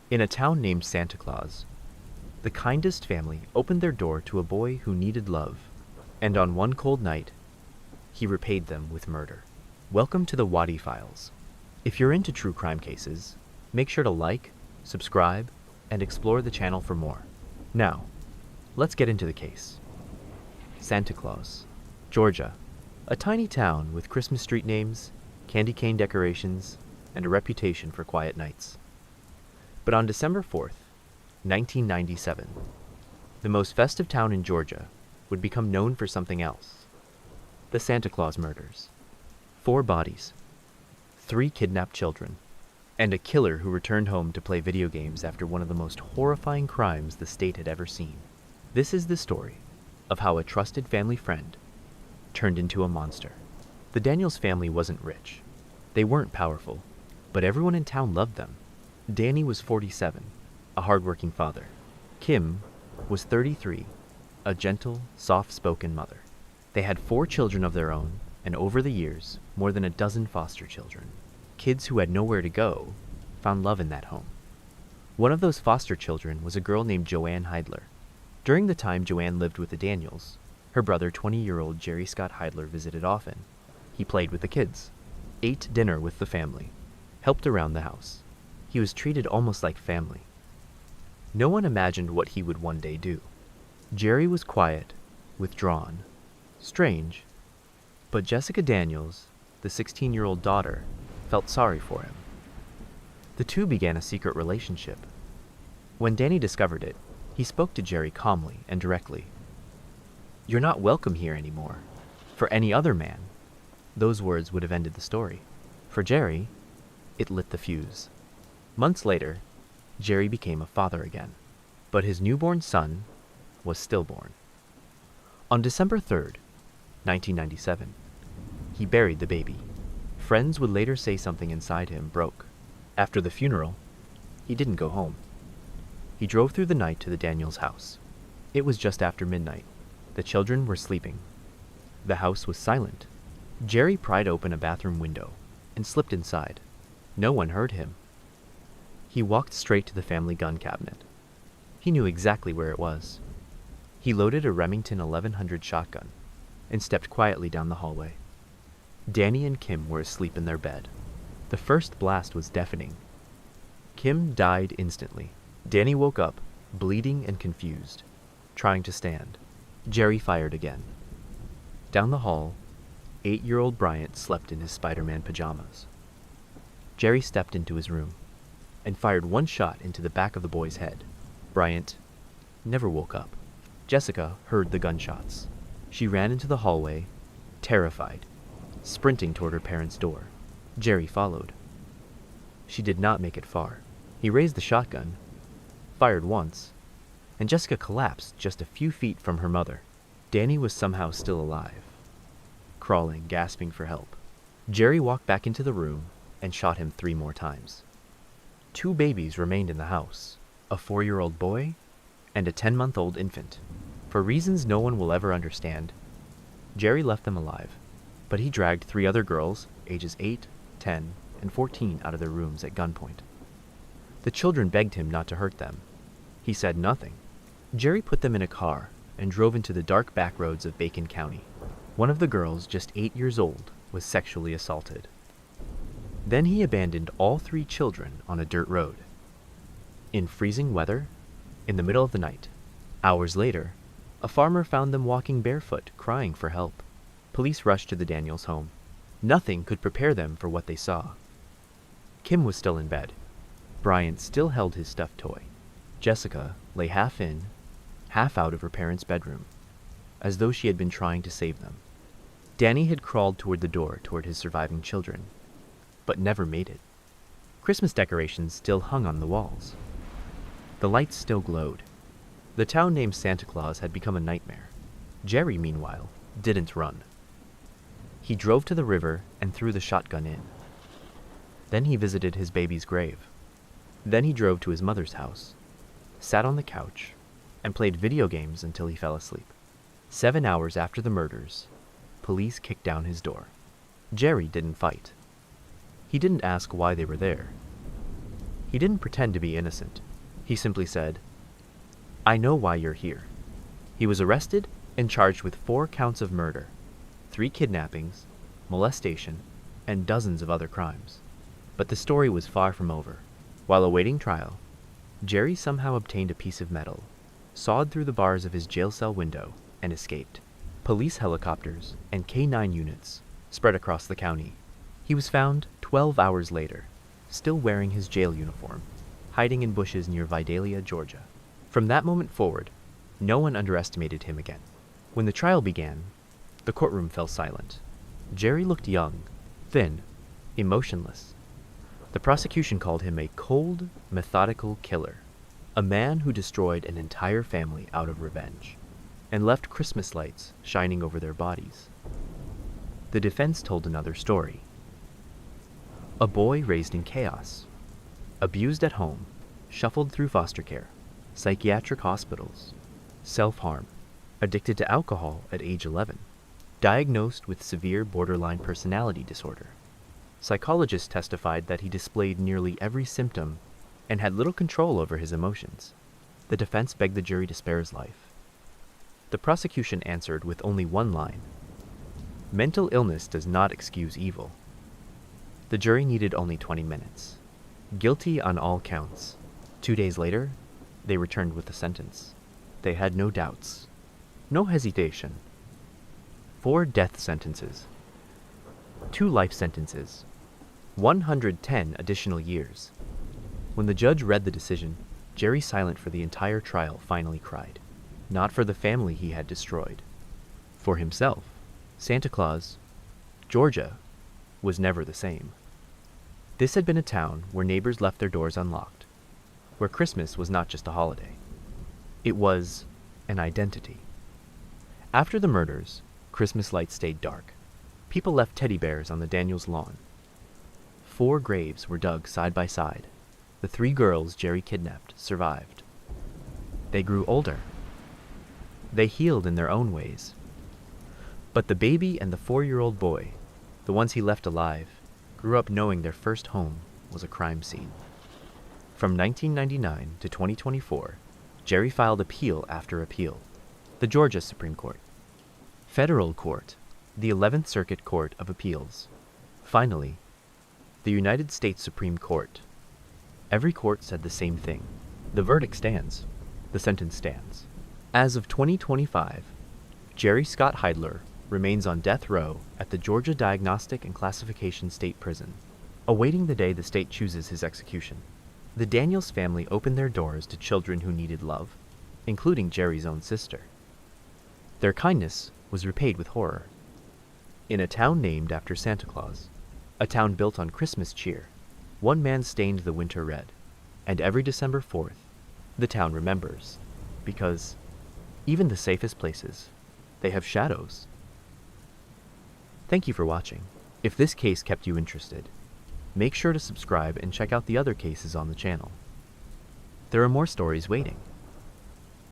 In a town named Santa Claus, the kindest family opened their door to a boy who needed love, and on one cold night, he repaid them with murder. Welcome to the Waddy Files. If you're into true crime cases, make sure to like, subscribe, and explore the channel for more. Now, let's get into the case. Santa Claus, Georgia, a tiny town with Christmas street names, candy cane decorations, and a reputation for quiet nights. But on December 4th, 1997, the most festive town in Georgia would become known for something else. The Santa Claus murders. 4 bodies, 3 kidnapped children, and a killer who returned home to play video games after one of the most horrifying crimes the state had ever seen. This is the story of how a trusted family friend turned into a monster. The Daniels family wasn't rich. They weren't powerful, but everyone in town loved them. Danny was 47, a hardworking father. Kim was 33, a gentle, soft-spoken mother. They had 4 children of their own, and over the years, more than a dozen foster children. Kids who had nowhere to go found love in that home. One of those foster children was a girl named Joanne Heidler. During the time Joanne lived with the Daniels, her brother, 20-year-old Jerry Scott Heidler, visited often. He played with the kids, ate dinner with the family, helped around the house. He was treated almost like family. No one imagined what he would one day do. Jerry was quiet, withdrawn, strange, but Jessica Daniels, the 16-year-old daughter, felt sorry for him. The two began a secret relationship. When Danny discovered it, he spoke to Jerry calmly and directly. "You're not welcome here anymore. For any other man, those words would have ended the story. For Jerry, it lit the fuse." Months later, Jerry became a father again, but his newborn son was stillborn. On December 3rd, 1997, he buried the baby. Friends would later say something inside him broke. After the funeral, he didn't go home. He drove through the night to the Daniels' house. It was just after midnight. The children were sleeping. The house was silent. Jerry pried open a bathroom window and slipped inside. No one heard him. He walked straight to the family gun cabinet. He knew exactly where it was. He loaded a Remington 1100 shotgun and stepped quietly down the hallway. Danny and Kim were asleep in their bed. The first blast was deafening. Kim died instantly. Danny woke up, bleeding and confused, trying to stand. Jerry fired again. Down the hall, 8-year-old Bryant slept in his Spider-Man pajamas. Jerry stepped into his room and fired one shot into the back of the boy's head. Bryant never woke up. Jessica heard the gunshots. She ran into the hallway, terrified, sprinting toward her parents' door. Jerry followed. She did not make it far. He raised the shotgun, fired once, and Jessica collapsed just a few feet from her mother. Danny was somehow still alive, crawling, gasping for help. Jerry walked back into the room and shot him 3 more times. 2 babies remained in the house, a 4-year-old boy and a 10-month-old infant. For reasons no one will ever understand, Jerry left them alive, but he dragged 3 other girls, ages 8, 10, and 14, out of their rooms at gunpoint. The children begged him not to hurt them. He said nothing. Jerry put them in a car and drove into the dark back roads of Bacon County. One of the girls, just 8 years old, was sexually assaulted. Then he abandoned all 3 children on a dirt road. In freezing weather, in the middle of the night. Hours later, a farmer found them walking barefoot, crying for help. Police rushed to the Daniels' home. Nothing could prepare them for what they saw. Kim was still in bed. Bryant still held his stuffed toy. Jessica lay half in, half out of her parents' bedroom, as though she had been trying to save them. Danny had crawled toward the door toward his surviving children, but never made it. Christmas decorations still hung on the walls. The lights still glowed. The town named Santa Claus had become a nightmare. Jerry, meanwhile, didn't run. He drove to the river and threw the shotgun in. Then he visited his baby's grave. Then he drove to his mother's house, sat on the couch, and played video games until he fell asleep. 7 hours after the murders, police kicked down his door. Jerry didn't fight. He didn't ask why they were there. He didn't pretend to be innocent. He simply said, "I know why you're here." He was arrested and charged with 4 counts of murder, 3 kidnappings, molestation, and dozens of other crimes. But the story was far from over. While awaiting trial, Jerry somehow obtained a piece of metal, sawed through the bars of his jail cell window, and escaped. Police helicopters and K-9 units spread across the county. He was found 12 hours later, still wearing his jail uniform, hiding in bushes near Vidalia, Georgia. From that moment forward, no one underestimated him again. When the trial began, the courtroom fell silent. Jerry looked young, thin, emotionless. The prosecution called him a cold, methodical killer, a man who destroyed an entire family out of revenge, and left Christmas lights shining over their bodies. The defense told another story. A boy raised in chaos, abused at home, shuffled through foster care, psychiatric hospitals, self-harm, addicted to alcohol at age 11, diagnosed with severe borderline personality disorder. Psychologists testified that he displayed nearly every symptom and had little control over his emotions. The defense begged the jury to spare his life. The prosecution answered with only one line: "Mental illness does not excuse evil." The jury needed only 20 minutes. Guilty on all counts. 2 days later, they returned with the sentence. They had no doubts, no hesitation. 4 death sentences, 2 life sentences, 110 additional years. When the judge read the decision, Jerry, silent for the entire trial, finally cried. Not for the family he had destroyed. For himself, Santa Claus, Georgia, was never the same. This had been a town where neighbors left their doors unlocked, where Christmas was not just a holiday. It was an identity. After the murders, Christmas lights stayed dark. People left teddy bears on the Daniels' lawn. 4 graves were dug side by side. The 3 girls Jerry kidnapped survived. They grew older. They healed in their own ways. But the baby and the 4-year-old boy, the ones he left alive, grew up knowing their first home was a crime scene. From 1999 to 2024, Jerry filed appeal after appeal. The Georgia Supreme Court, Federal Court, the 11th Circuit Court of Appeals. Finally, the United States Supreme Court. Every court said the same thing. The verdict stands. The sentence stands. As of 2025, Jerry Scott Heidler remains on death row at the Georgia Diagnostic and Classification State Prison, awaiting the day the state chooses his execution. The Daniels family opened their doors to children who needed love, including Jerry's own sister. Their kindness was repaid with horror. In a town named after Santa Claus, a town built on Christmas cheer, one man stained the winter red, and every December 4th, the town remembers, because even the safest places, they have shadows. Thank you for watching. If this case kept you interested, make sure to subscribe and check out the other cases on the channel. There are more stories waiting.